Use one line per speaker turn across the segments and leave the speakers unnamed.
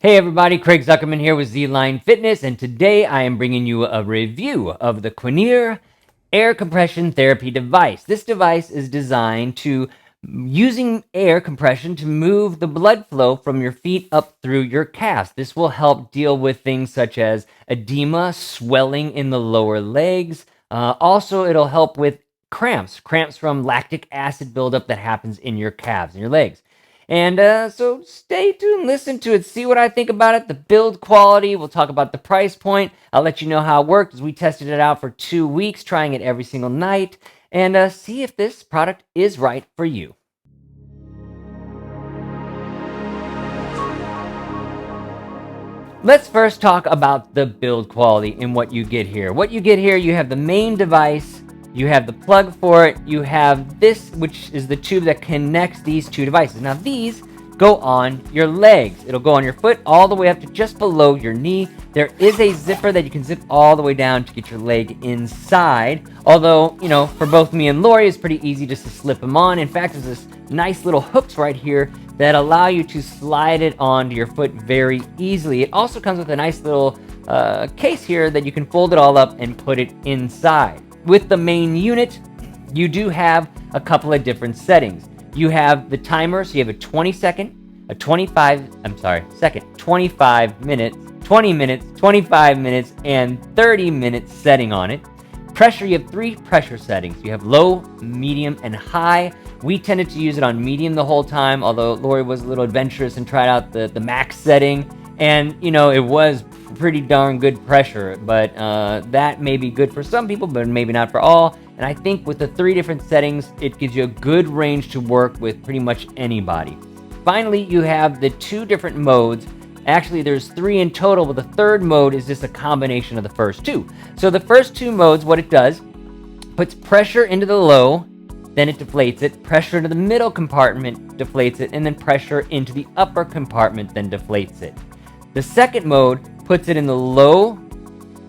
Hey everybody, Craig Zuckerman here with zlinefitness, and today I am bringing you a review of the Quinear air compression therapy device. This device is designed to using air compression to move the blood flow from your feet up through your calves. This will help deal with things such as edema, swelling in the lower legs. Also, it'll help with cramps from lactic acid buildup that happens in your calves and your legs. And so stay tuned, listen to it, see what I think about it, the build quality. We'll talk about the price point. I'll let you know how it worked as we tested it out for 2 weeks, trying it every single night, and see if this product is right for you. Let's first talk about the build quality and what you get here. What you get here, you have the main device, you have the plug for it, you have this, which is the tube that connects these two devices. Now these go on your legs. It'll go on your foot all the way up to just below your knee. There is a zipper that you can zip all the way down to get your leg inside. Although, for both me and Lori, it's pretty easy just to slip them on. In fact, there's this nice little hooks right here that allow you to slide it onto your foot very easily. It also comes with a nice little case here that you can fold it all up and put it inside. With the main unit, you do have a couple of different settings. You have the timer, so you have a 20-second, a 25 minutes, 20 minutes, 25 minutes, and 30 minutes setting on it. Pressure, you have 3 pressure settings. You have low, medium, and high. We tended to use it on medium the whole time, although Lori was a little adventurous and tried out the max setting. And, it was pretty darn good pressure, but that may be good for some people, but maybe not for all. And I think with the 3 different settings, it gives you a good range to work with pretty much anybody. Finally, you have the 2 different modes. Actually, there's 3 in total, but the third mode is just a combination of the first 2. So the first 2 modes, what it does, puts pressure into the low, then it deflates it, pressure into the middle compartment deflates it, and then pressure into the upper compartment then deflates it. The second mode puts it in the low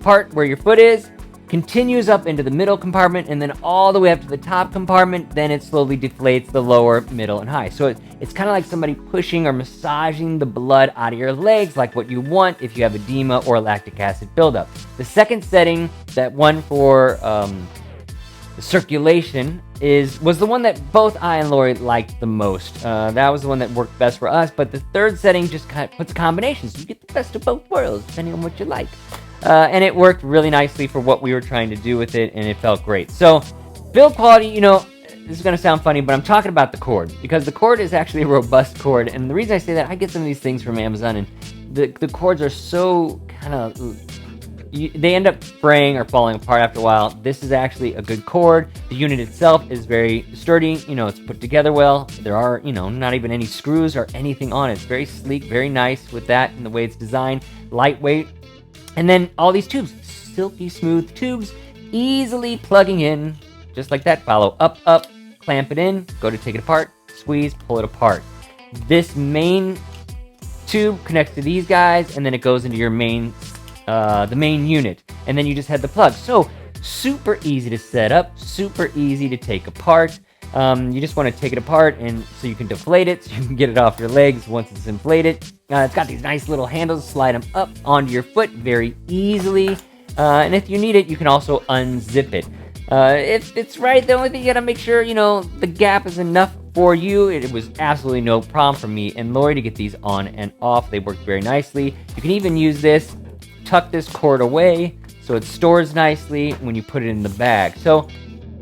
part where your foot is, continues up into the middle compartment, and then all the way up to the top compartment. Then it slowly deflates the lower, middle, and high. So it's kind of like somebody pushing or massaging the blood out of your legs, like what you want if you have edema or lactic acid buildup. The second setting, that one for the circulation, was the one that both I and Lori liked the most. That was the one that worked best for us, but the third setting just kind of puts combinations. So you get the best of both worlds, depending on what you like. And it worked really nicely for what we were trying to do with it, and it felt great. So, build quality, this is going to sound funny, but I'm talking about the cord, because the cord is actually a robust cord, and the reason I say that, I get some of these things from Amazon, and the cords are so kind of, they end up fraying or falling apart after a while. This is actually a good cord. The unit itself is very sturdy. It's put together well. There are, not even any screws or anything on it. It's very sleek, very nice with that and the way it's designed. Lightweight. And then all these tubes, silky smooth tubes, easily plugging in, just like that. Follow up, clamp it in, go to take it apart, squeeze, pull it apart. This main tube connects to these guys, and then it goes into your the main unit, and then you just had the plug. So super easy to set up, super easy to take apart. You just want to take it apart, and so you can deflate it, so you can get it off your legs once it's inflated. It's got these nice little handles, slide them up onto your foot very easily, and if you need it, you can also unzip it. If it's right, the only thing you gotta make sure, the gap is enough for you. It was absolutely no problem for me and Lori to get these on and off. They worked very nicely. You can even use this, tuck this cord away, so it stores nicely when you put it in the bag. So,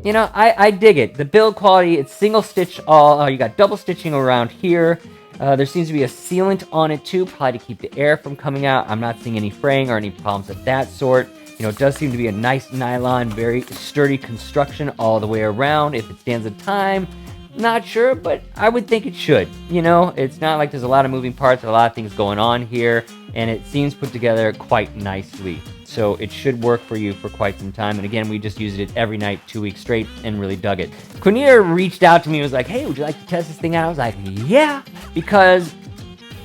I dig it. The build quality, it's single stitch all. You got double stitching around here. There seems to be a sealant on it too, probably to keep the air from coming out. I'm not seeing any fraying or any problems of that sort. It does seem to be a nice nylon, very sturdy construction all the way around. If it stands the time, not sure, but I would think it should. It's not like there's a lot of moving parts or a lot of things going on here, and it seems put together quite nicely. So it should work for you for quite some time. And again, we just used it every night, 2 weeks straight, and really dug it. Quinear reached out to me and was like, hey, would you like to test this thing out? I was like, yeah, because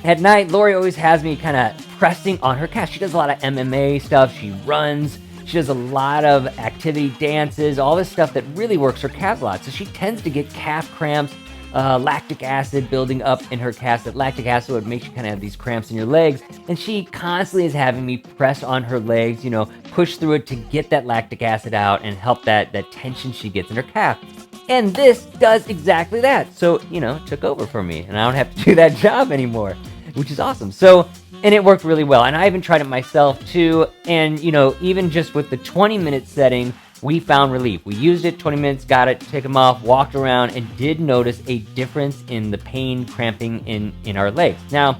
at night, Lori always has me kind of pressing on her calf. She does a lot of MMA stuff. She runs. She does a lot of activity, dances, all this stuff that really works her calves a lot. So she tends to get calf cramps lactic acid building up in her calves. That lactic acid would make you kind of have these cramps in your legs. And she constantly is having me press on her legs, push through it to get that lactic acid out and help that tension she gets in her calf. And this does exactly that. So, it took over for me, and I don't have to do that job anymore, which is awesome. So, and it worked really well. And I even tried it myself too. And, even just with the 20-minute setting, we found relief. We used it 20 minutes, got it, took them off, walked around, and did notice a difference in the pain, cramping in our legs. Now,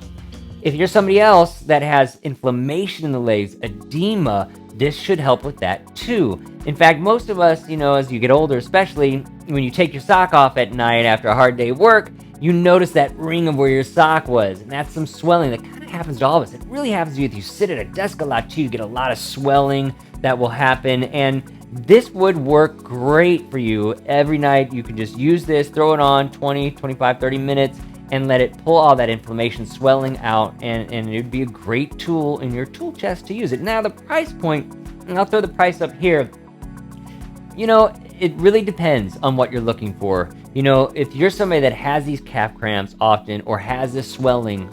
if you're somebody else that has inflammation in the legs, edema, this should help with that too. In fact, most of us, as you get older, especially when you take your sock off at night after a hard day of work, you notice that ring of where your sock was, and that's some swelling that kind of happens to all of us. It really happens to you if you sit at a desk a lot too. You get a lot of swelling that will happen, and this would work great for you. Every night you can just use this, throw it on 20, 25, 30 minutes, and let it pull all that inflammation, swelling out, and it would be a great tool in your tool chest to use it. Now, the price point, and I'll throw the price up here. It really depends on what you're looking for. If you're somebody that has these calf cramps often or has this swelling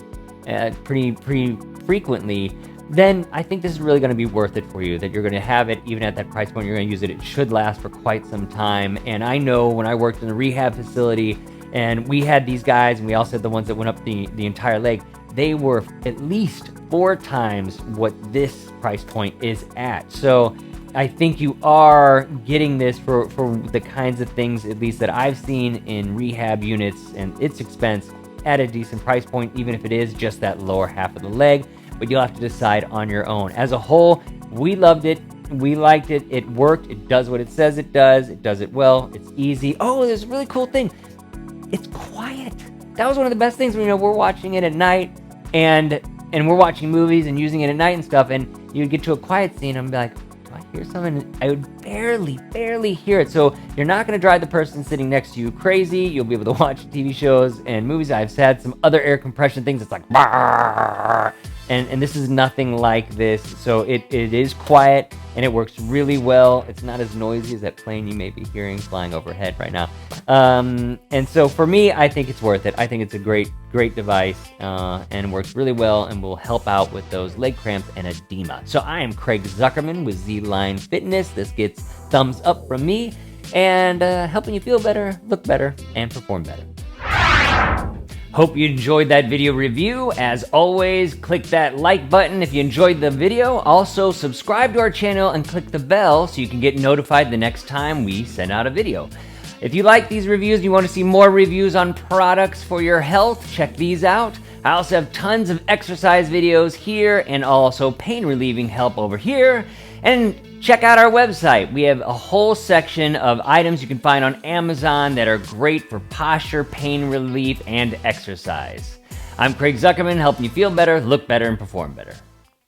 pretty frequently, then I think this is really going to be worth it for you, that you're going to have it even at that price point. You're going to use it. It should last for quite some time. And I know when I worked in a rehab facility and we had these guys, and we also had the ones that went up the entire leg, they were at least 4 times what this price point is at. So I think you are getting this for the kinds of things, at least that I've seen in rehab units, and its expense at a decent price point, even if it is just that lower half of the leg. But you'll have to decide on your own. As a whole, we loved it. We liked it. It worked. It does what it says it does. It does it well. It's easy. Oh, there's a really cool thing. It's quiet. That was one of the best things when we're watching it at night, and we're watching movies and using it at night and stuff, and you'd get to a quiet scene and be like, do I hear something? I would barely hear it. So you're not going to drive the person sitting next to you crazy. You'll be able to watch TV shows and movies. I've had some other air compression things. It's like, and this is nothing like this. So it is quiet, and it works really well. It's not as noisy as that plane you may be hearing flying overhead right now. And so for me, I think it's worth it. I think it's a great device, and works really well and will help out with those leg cramps and edema. So I am Craig Zuckerman with Z-Line Fitness. This gets thumbs up from me, and helping you feel better, look better, and perform better. Hope you enjoyed that video review. As always, click that like button if you enjoyed the video. Also, subscribe to our channel and click the bell so you can get notified the next time we send out a video. If you like these reviews and you want to see more reviews on products for your health, check these out. I also have tons of exercise videos here and also pain relieving help over here. And check out our website. We have a whole section of items you can find on Amazon that are great for posture, pain relief, and exercise. I'm Craig Zuckerman, helping you feel better, look better, and perform better.